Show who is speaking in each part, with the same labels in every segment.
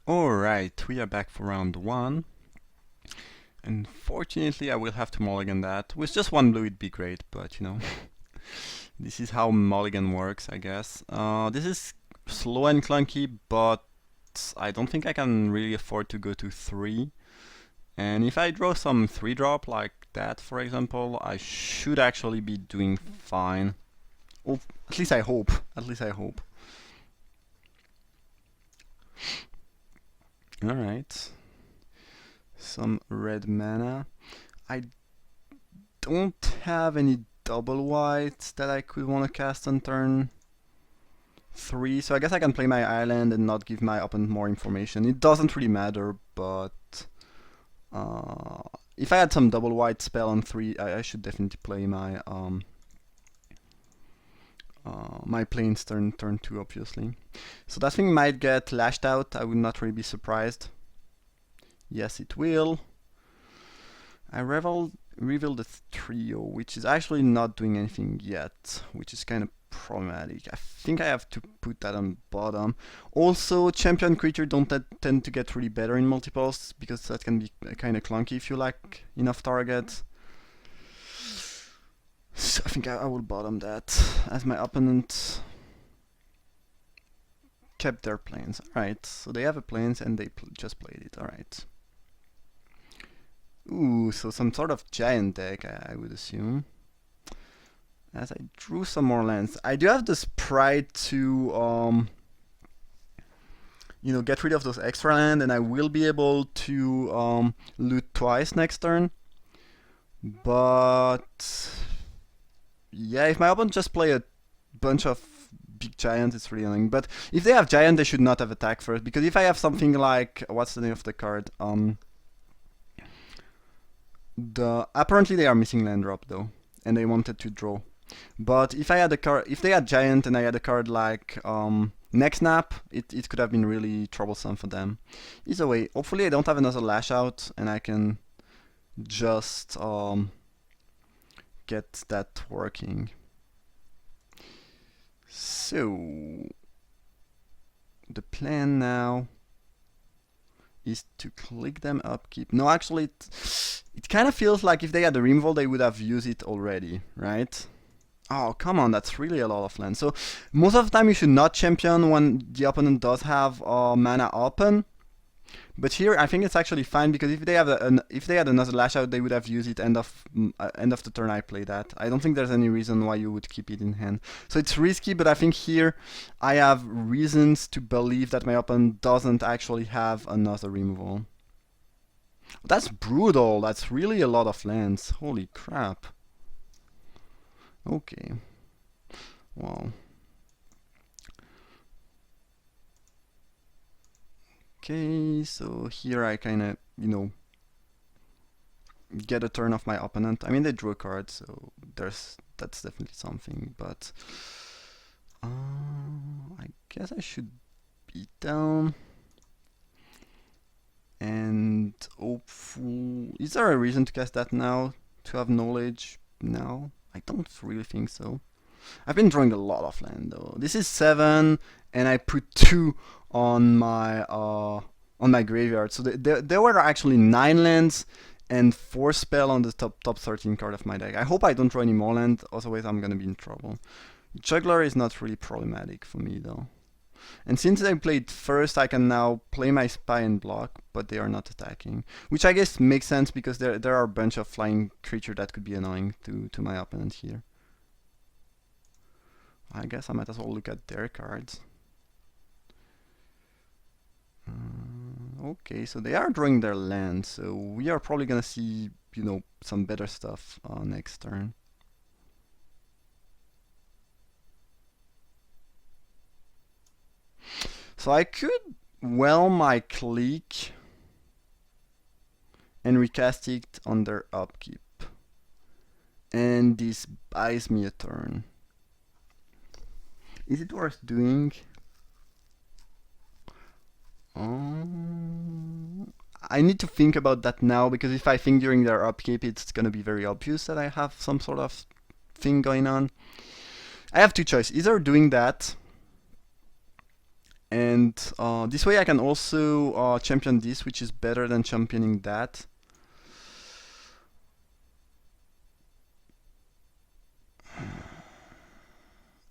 Speaker 1: Alright, we are back for round 1. Unfortunately, I will have to mulligan that. With just one blue, it'd be great, but you know, this is how mulligan works, I guess. This is slow and clunky, but I don't think I can really afford to go to 3. And if I draw some 3-drop like that, for example, I should actually be doing fine. Oh, at least I hope. At least I hope. Alright. Some red mana. I don't have any double whites that I could want to cast on turn 3, so I guess I can play my island and not give my opponent more information. It doesn't really matter, but if I had some double white spell on 3, I should definitely play my my planes turn 2, obviously. So that thing might get lashed out. I would not really be surprised. Yes, it will. I revealed the trio, which is actually not doing anything yet, which is kind of problematic. I think I have to put that on bottom. Also, champion creature don't tend to get really better in multiples, because that can be kind of clunky if you like enough targets. So I think I will bottom that, as my opponent kept their planes. Alright, so they have a planes and they just played it. Alright. Ooh, so some sort of giant deck, I would assume. As I drew some more lands. I do have this pride to, you know, get rid of those extra land, and I will be able to loot twice next turn. But yeah, if my opponent just play a bunch of big giants, it's really annoying. But if they have giant, they should not have attack first, because if I have something like, what's the name of the card? Apparently they are missing land drop though, and they wanted to draw. But if I had a card, if they had giant and I had a card like neck snap, it could have been really troublesome for them. Either way, hopefully I don't have another lash out and I can just get that working. So the plan now is to click them upkeep. No, actually, it kind of feels like if they had the removal, they would have used it already, right? Oh, come on, that's really a lot of land. So most of the time you should not champion when the opponent does have mana open. But here I think it's actually fine, because if they have if they had another lash out, they would have used it end of the turn I play that. I don't think there's any reason why you would keep it in hand. So it's risky, but I think here I have reasons to believe that my opponent doesn't actually have another removal. That's brutal. That's really a lot of lands. Holy crap. Okay. Well. Okay, so here I kind of, you know, get a turn off my opponent. I mean, they drew a card, so that's definitely something, but I guess I should beat down and hopeful. Is there a reason to cast that now? To have knowledge now? I don't really think so. I've been drawing a lot of land though. This is 7, and I put 2 on my graveyard. So there were actually 9 lands and 4 spell on the top 13 card of my deck. I hope I don't draw any more land, otherwise I'm gonna be in trouble. Juggler is not really problematic for me though. And since I played first, I can now play my spy and block, but they are not attacking. Which I guess makes sense, because there are a bunch of flying creatures that could be annoying to my opponent here. I guess I might as well look at their cards. Okay, so they are drawing their land, so we are probably gonna see, you know, some better stuff next turn. So I could well my click and recast it on their upkeep, and this buys me a turn. Is it worth doing? I need to think about that now, because if I think during their upkeep, it's gonna be very obvious that I have some sort of thing going on. I have two choices: either doing that And this way I can also champion this, which is better than championing that.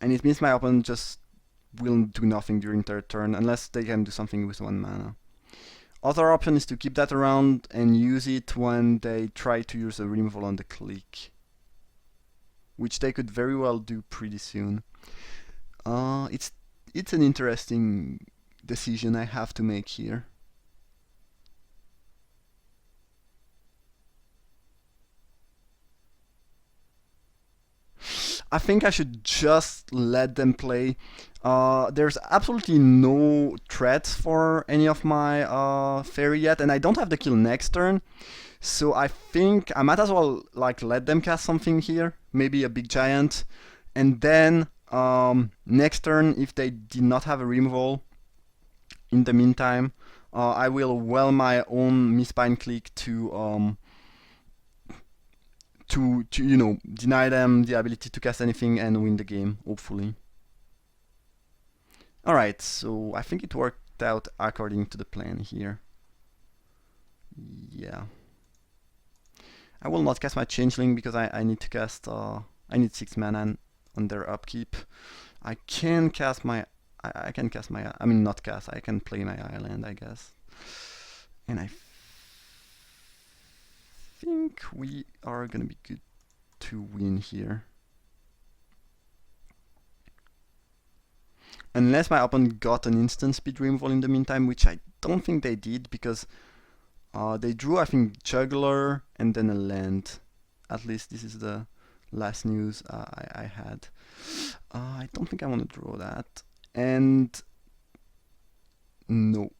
Speaker 1: And it means my opponent just will do nothing during their turn, unless they can do something with 1 mana. Other option is to keep that around and use it when they try to use a removal on the click, which they could very well do pretty soon. It's an interesting decision I have to make here. I think I should just let them play. There's absolutely no threats for any of my fairy yet, and I don't have the kill next turn. So I think I might as well like let them cast something here, maybe a big giant, and then next turn, if they did not have a removal, in the meantime, I will well my own Mistbind click to you know, deny them the ability to cast anything and win the game, hopefully. Alright, so I think it worked out according to the plan here. Yeah. I will not cast my Changeling because I need to cast, I need 6 mana on their upkeep. I can cast my, I can cast my, I mean not cast, I can play my island, I guess. And I think we are gonna be good to win here. Unless my opponent got an instant speed removal in the meantime, which I don't think they did, because they drew, I think, Juggler and then a land. At least this is the last news I had. I don't think I want to draw that. And no.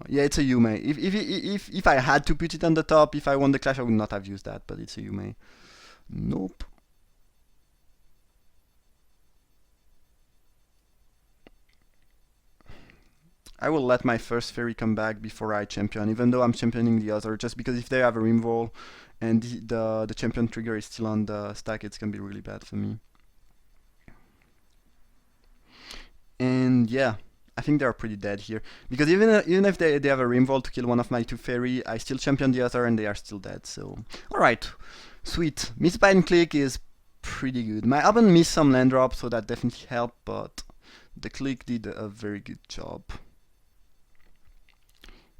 Speaker 1: Yeah, it's a Yume. If I had to put it on the top, if I won the clash, I would not have used that, but it's a Yume. Nope. I will let my first fairy come back before I champion, even though I'm championing the other, just because if they have a removal and the champion trigger is still on the stack, it's gonna be really bad for me. And yeah, I think they're pretty dead here, because even if they have a removal to kill one of my 2 fairy, I still champion the other and they are still dead. So alright, sweet. Mistbind click is pretty good. My opponent missed some land drops, so that definitely helped, but the click did a very good job.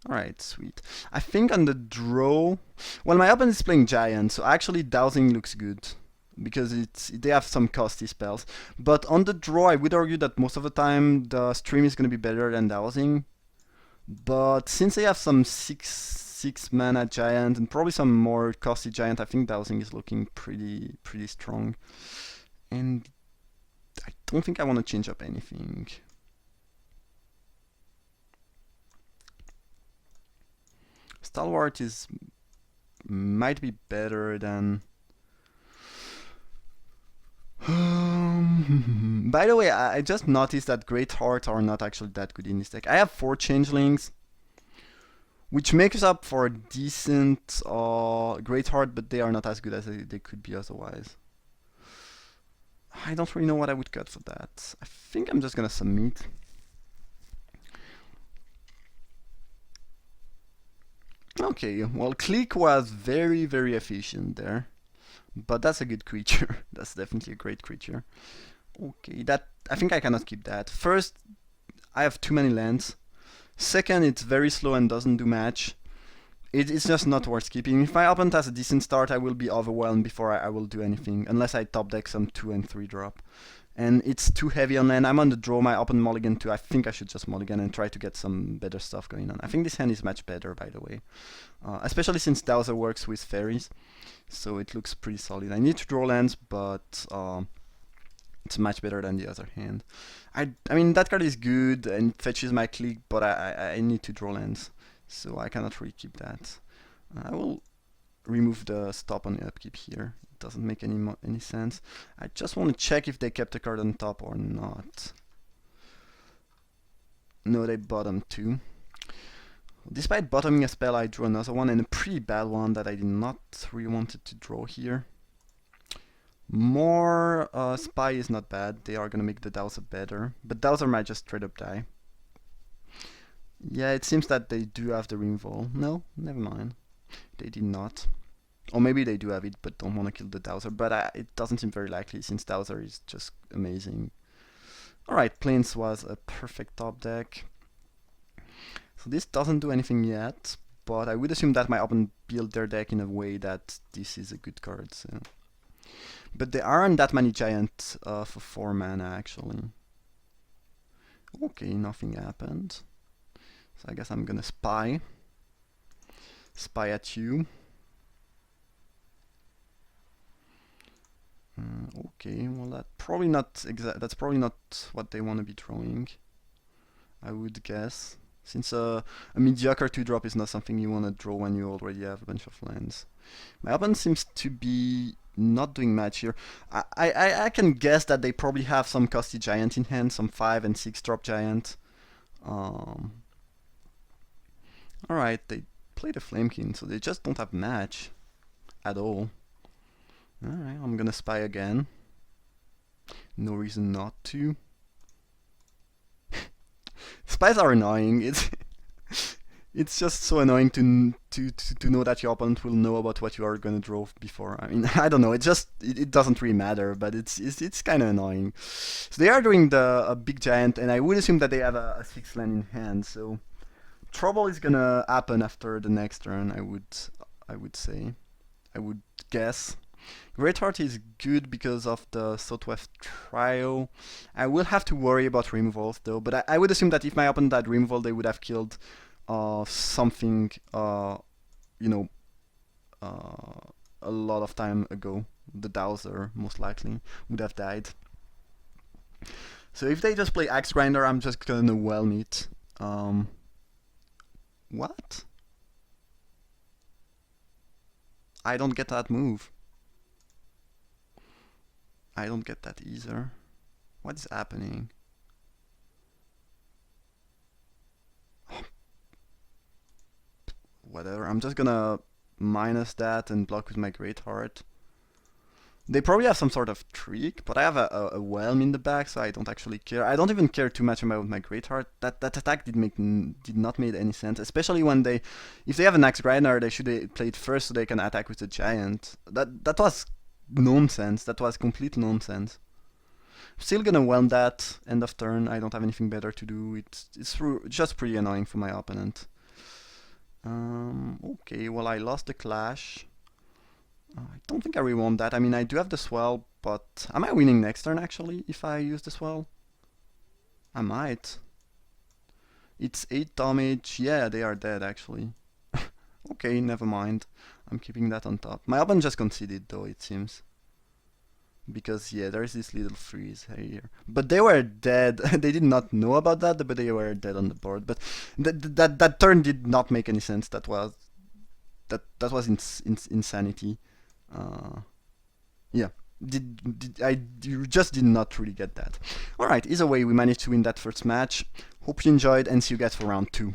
Speaker 1: Alright, sweet. I think on the draw, well, my opponent is playing giant, so actually dowsing looks good, because they have some costly spells. But on the draw, I would argue that most of the time the stream is going to be better than dowsing. But since they have some 6 mana giant and probably some more costly giant, I think dowsing is looking pretty strong. And I don't think I want to change up anything. Stalwart might be better than. By the way, I just noticed that Great Hearts are not actually that good in this deck. I have 4 Changelings, which makes up for a decent Great Heart, but they are not as good as they could be otherwise. I don't really know what I would cut for that. I think I'm just gonna submit. Okay, well, Click was very efficient there. But that's a good creature. That's definitely a great creature. Okay, that I think I cannot keep that. First, I have too many lands. Second, it's very slow and doesn't do much. It's just not worth keeping. If my opponent has a decent start, I will be overwhelmed before I will do anything, unless I top deck some 2 and 3 drop. And it's too heavy on land. I'm on the draw, my opponent mulligan too. I think I should just mulligan and try to get some better stuff going on. I think this hand is much better, by the way. Especially since Dowser works with fairies. So it looks pretty solid. I need to draw lands, but it's much better than the other hand. I mean, that card is good and fetches my click, but I need to draw lands. So I cannot really keep that. I will remove the stop on the upkeep here. It doesn't make any sense. I just want to check if they kept the card on top or not. No, they bottomed 2. Despite bottoming a spell, I drew another one, and a pretty bad one that I did not really wanted to draw here. More Spy is not bad. They are gonna make the Dowser better, but Dowser might just straight up die. Yeah, it seems that they do have the Rimvol. No, never mind. They did not. Or maybe they do have it, but don't want to kill the Dowser. But it doesn't seem very likely, since Dowser is just amazing. Alright, Plains was a perfect top deck. So this doesn't do anything yet, but I would assume that my opponent built their deck in a way that this is a good card. So. But there aren't that many giants for 4 mana, actually. Okay, nothing happened. So I guess I'm gonna spy. Spy at you. Okay, well that's probably not what they want to be drawing, I would guess. Since a mediocre 2-drop is not something you want to draw when you already have a bunch of lands. My opponent seems to be not doing much here. I can guess that they probably have some costly giant in hand, some 5 and 6 drop giant. Alright, they played a Flamekin, so they just don't have match at all. Alright, I'm gonna spy again. No reason not to. Spies are annoying. It's just so annoying to know that your opponent will know about what you are gonna draw before. I mean, I don't know. It doesn't really matter, but it's kind of annoying. So they are doing a big giant, and I would assume that they have a 6 land in hand. So trouble is gonna happen after the next turn. I would say. I would guess. Greatheart is good because of the Southwest Trio. I will have to worry about removals though, but I would assume that if my opponent had removal, they would have killed something, you know, a lot of time ago. The Dowser, most likely, would have died. So if they just play Axe Grinder, I'm just gonna whelm it. What? I don't get that move. I don't get that either. What is happening? Whatever, I'm just gonna minus that and block with my Greatheart. They probably have some sort of trick, but I have a Whelm in the back, so I don't actually care. I don't even care too much about my Greatheart. That attack did not make any sense, especially when if they have an Axe Grinder, they should play it first so they can attack with the Giant. That was nonsense. That was complete nonsense. Still gonna whelm that end of turn. I don't have anything better to do. It's just pretty annoying for my opponent. Okay, well I lost the clash. I don't think I really want that. I mean, I do have the swell, but am I winning next turn actually if I use the swell? I might. It's 8 damage. Yeah, they are dead actually. Okay, never mind. I'm keeping that on top. My opponent just conceded though, it seems. Because yeah, there is this little freeze here. But they were dead. They did not know about that, but they were dead on the board. But that turn did not make any sense. That was insanity. Yeah, you just did not really get that. Alright, either way, we managed to win that first match. Hope you enjoyed and see you guys for round 2.